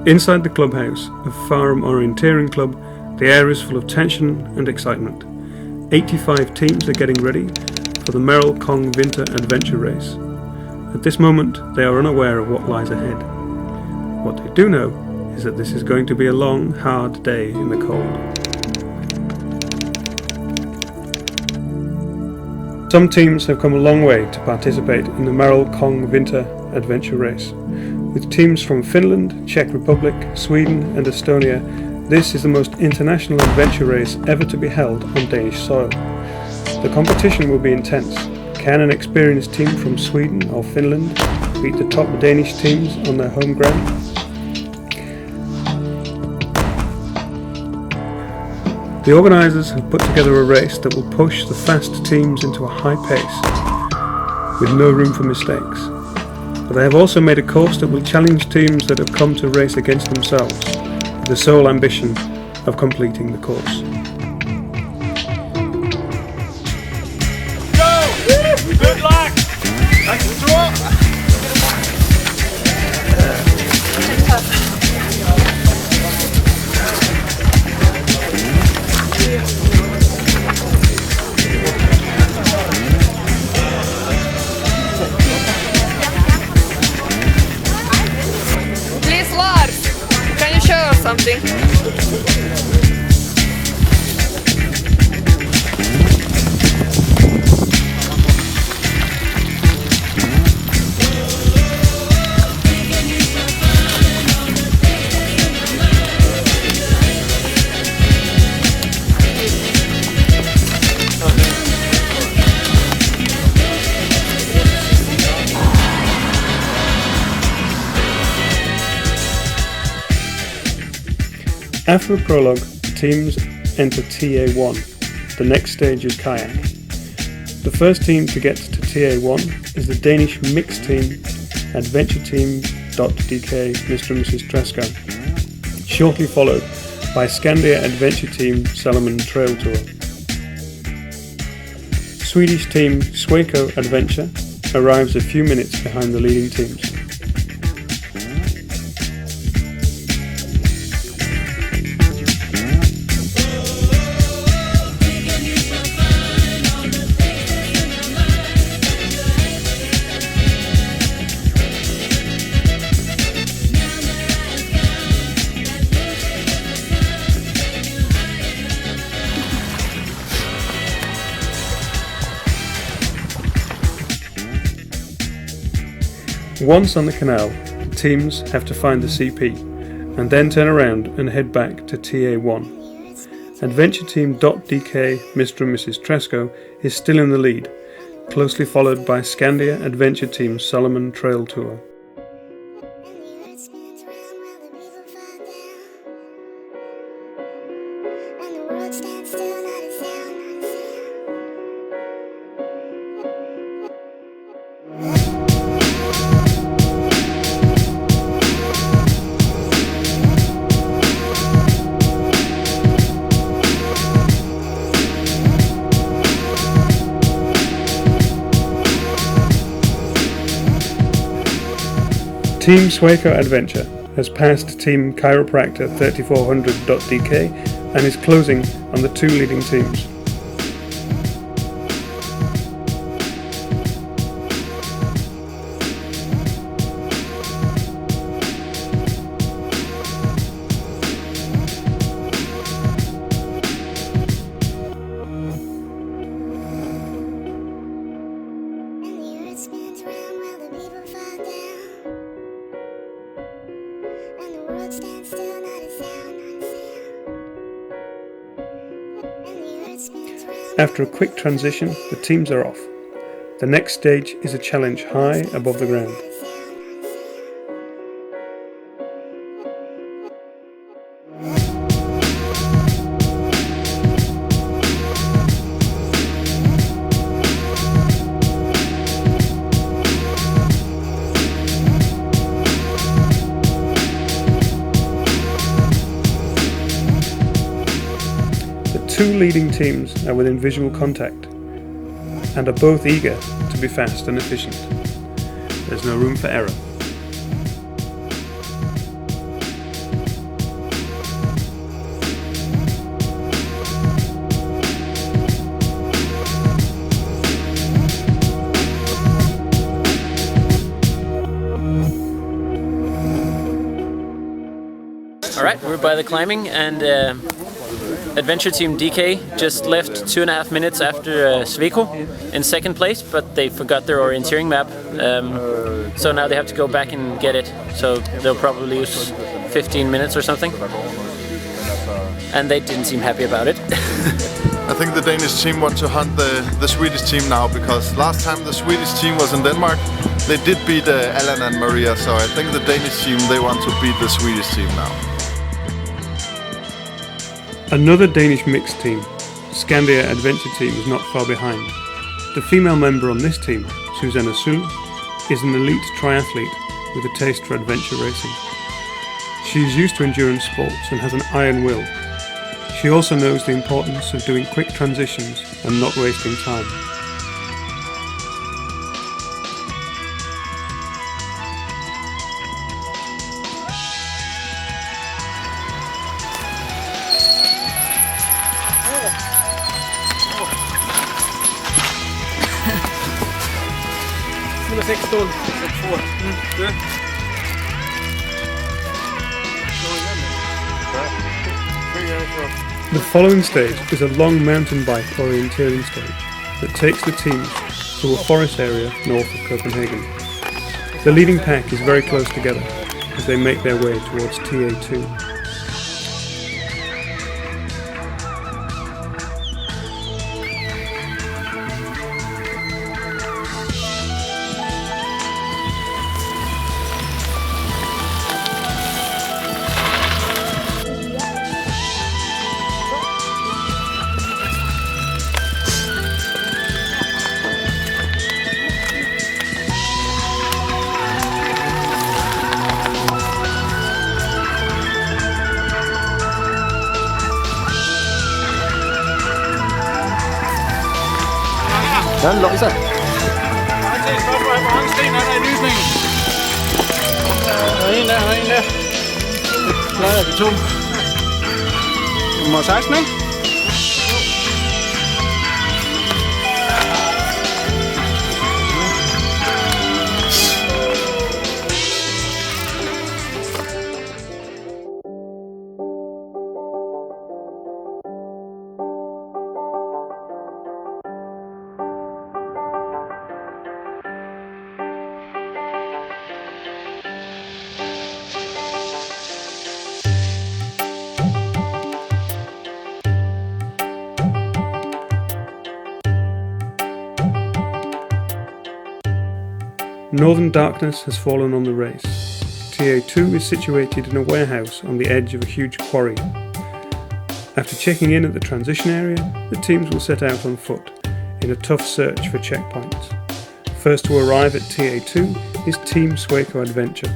Inside the clubhouse of Fareham Orienteering Club, the air is full of tension and excitement. 85 teams are getting ready for the Merrell Kong Vinter adventure race. At this moment, they are unaware of what lies ahead. What they do know is that this is going to be a long, hard day in the cold. Some teams have come a long way to participate in the Merrell Kong Vinter adventure race. With teams from Finland, Czech Republic, Sweden and Estonia, this is the most international adventure race ever to be held on Danish soil. The competition will be intense. Can an experienced team from Sweden or Finland beat the top Danish teams on their home ground? The organisers have put together a race that will push the fast teams into a high pace, with no room for mistakes. But they have also made a course that will challenge teams that have come to race against themselves, with the sole ambition of completing the course. Go! Good luck! Nice to draw! Something. After a prologue, the teams enter TA1. The next stage is kayak. The first team to get to TA1 is the Danish mixed team, Adventure Team .dk Mr. and Mrs. Tresco, shortly followed by Scandia Adventure Team Salomon Trail Tour. Swedish team Sweco Adventure arrives a few minutes behind the leading teams. Once on the canal, the teams have to find the CP and then turn around and head back to TA1. Adventure Team .dk Mr. and Mrs. Tresco is still in the lead, closely followed by Scandia Adventure Team Salomon Trail Tour. Team Sweco Adventure has passed Team Chiropractor 3400.dk and is closing on the two leading teams. After a quick transition, the teams are off. The next stage is a challenge high above the ground. Two leading teams are within visual contact and are both eager to be fast and efficient. There's no room for error. Alright, we're by the climbing, and Adventure Team DK just left 2.5 minutes after Sweco in second place, but they forgot their orienteering map, so now they have to go back and get it, so they'll probably lose 15 minutes or something, and they didn't seem happy about it. I think the Danish team want to hunt the Swedish team now, because last time the Swedish team was in Denmark, they did beat Allan and Maria, so I think the Danish team, they want to beat the Swedish team now. Another Danish mixed team, Scandia Adventure Team, is not far behind. The female member on this team, Susanna Sul, is an elite triathlete with a taste for adventure racing. She is used to endurance sports and has an iron will. She also knows the importance of doing quick transitions and not wasting time. The following stage is a long mountain bike orienteering stage that takes the teams to a forest area north of Copenhagen. The leading pack is very close together as they make their way towards TA2. Der er en løjser. Hvor mange sten er der i lysningen? Der er en der. Der er vi 2. Nummer 16, ikke? Northern darkness has fallen on the race. TA2 is situated in a warehouse on the edge of a huge quarry. After checking in at the transition area, the teams will set out on foot in a tough search for checkpoints. First to arrive at TA2 is Team Sweco Adventure.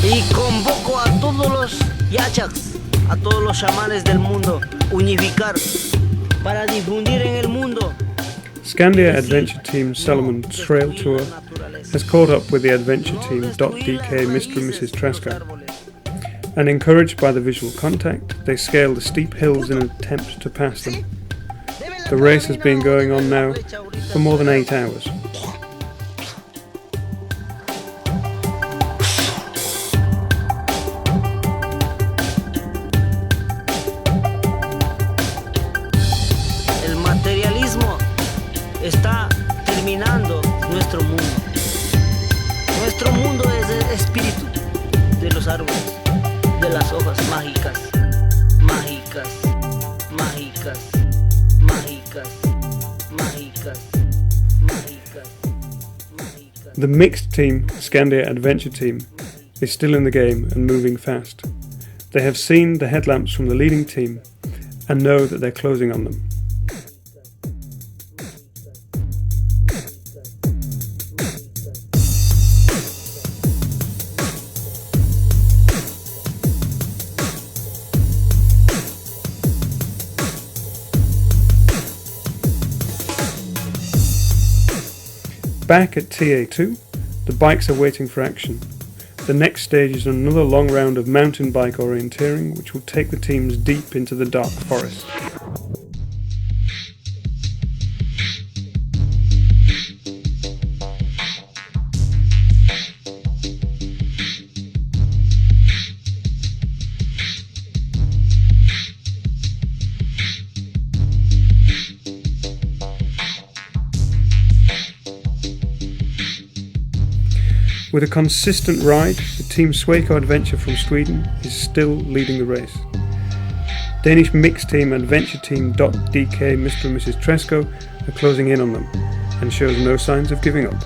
Y convoco a todos los yachaks, a todos los chamanes del mundo, unificar para difundir en el mundo. Scandia Adventure Team Salomon Trail Tour has caught up with the Adventure Team .dk Mr. and Mrs. Trasker, and encouraged by the visual contact, they scale the steep hills in an attempt to pass them. The race has been going on now for more than 8 hours. El materialismo está terminando nuestro mundo. Nuestro mundo es el espíritu de los árboles, de las hojas mágicas, mágicas, mágicas, mágicas, mágicas, mágicas, mágicas. The mixed team, Scandia Adventure Team, is still in the game and moving fast. They have seen the headlamps from the leading team and know that they're closing on them. Back at TA2, the bikes are waiting for action. The next stage is another long round of mountain bike orienteering, which will take the teams deep into the dark forest. With a consistent ride, the Team Sweco Adventure from Sweden is still leading the race. Danish mixed team Adventure Team .dk Mr. and Mrs. Tresco are closing in on them and shows no signs of giving up.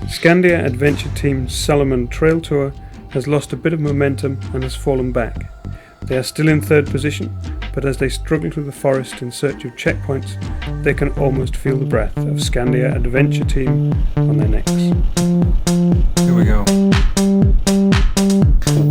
Scandia Adventure Team Salomon Trail Tour has lost a bit of momentum and has fallen back. They are still in third position, but as they struggle through the forest in search of checkpoints, they can almost feel the breath of Scandia Adventure Team on their necks. Here we go.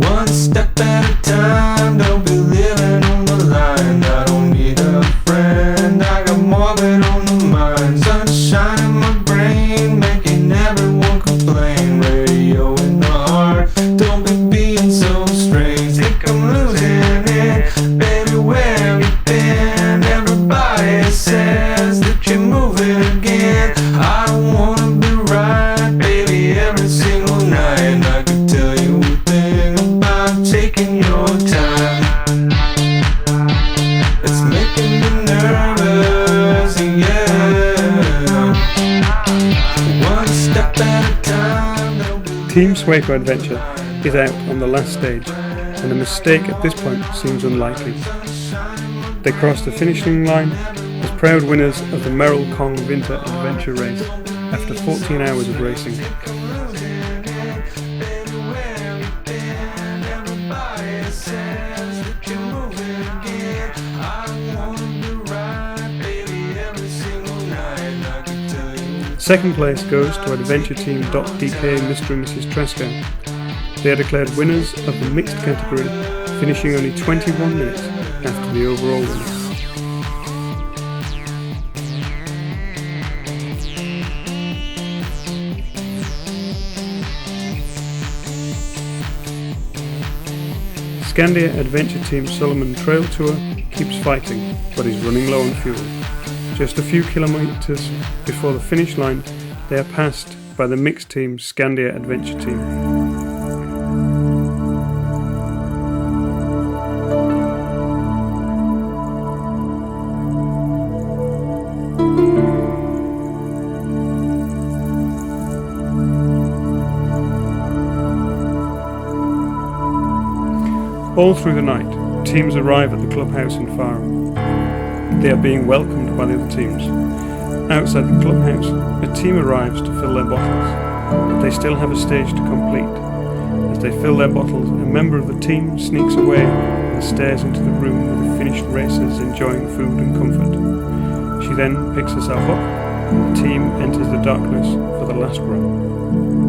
One step at a time, don't be living on the line. I don't need a friend, I got more than on the mind. Sunshine in my brain, making everyone complain. Radio in the heart, don't be being so strange. Think I'm losing it, baby, where have you been? Everybody says that you're moving again. I don't wanna be right, baby, every single night. I could tell you a thing about taking your time. It's making me nervous, yeah. One step at a time. Team Sweco Adventure is out on the last stage, and a mistake at this point seems unlikely. They cross the finishing line as proud winners of the Merrell Kong Vinter Adventure Race after 14 hours of racing. Second place goes to Adventure Team .dk Mr. and Mrs. Tresco. They are declared winners of the mixed category, finishing only 21 minutes after the overall winner. Scandia Adventure Team Solomon Trail Tour keeps fighting, but is running low on fuel. Just a few kilometres before the finish line, they are passed by the mixed team Scandia Adventure Team. All through the night, teams arrive at the clubhouse in Fareham. They are being welcomed by the other teams. Outside the clubhouse, a team arrives to fill their bottles, but they still have a stage to complete. As they fill their bottles, a member of the team sneaks away and stares into the room with the finished racers enjoying food and comfort. She then picks herself up, and the team enters the darkness for the last run.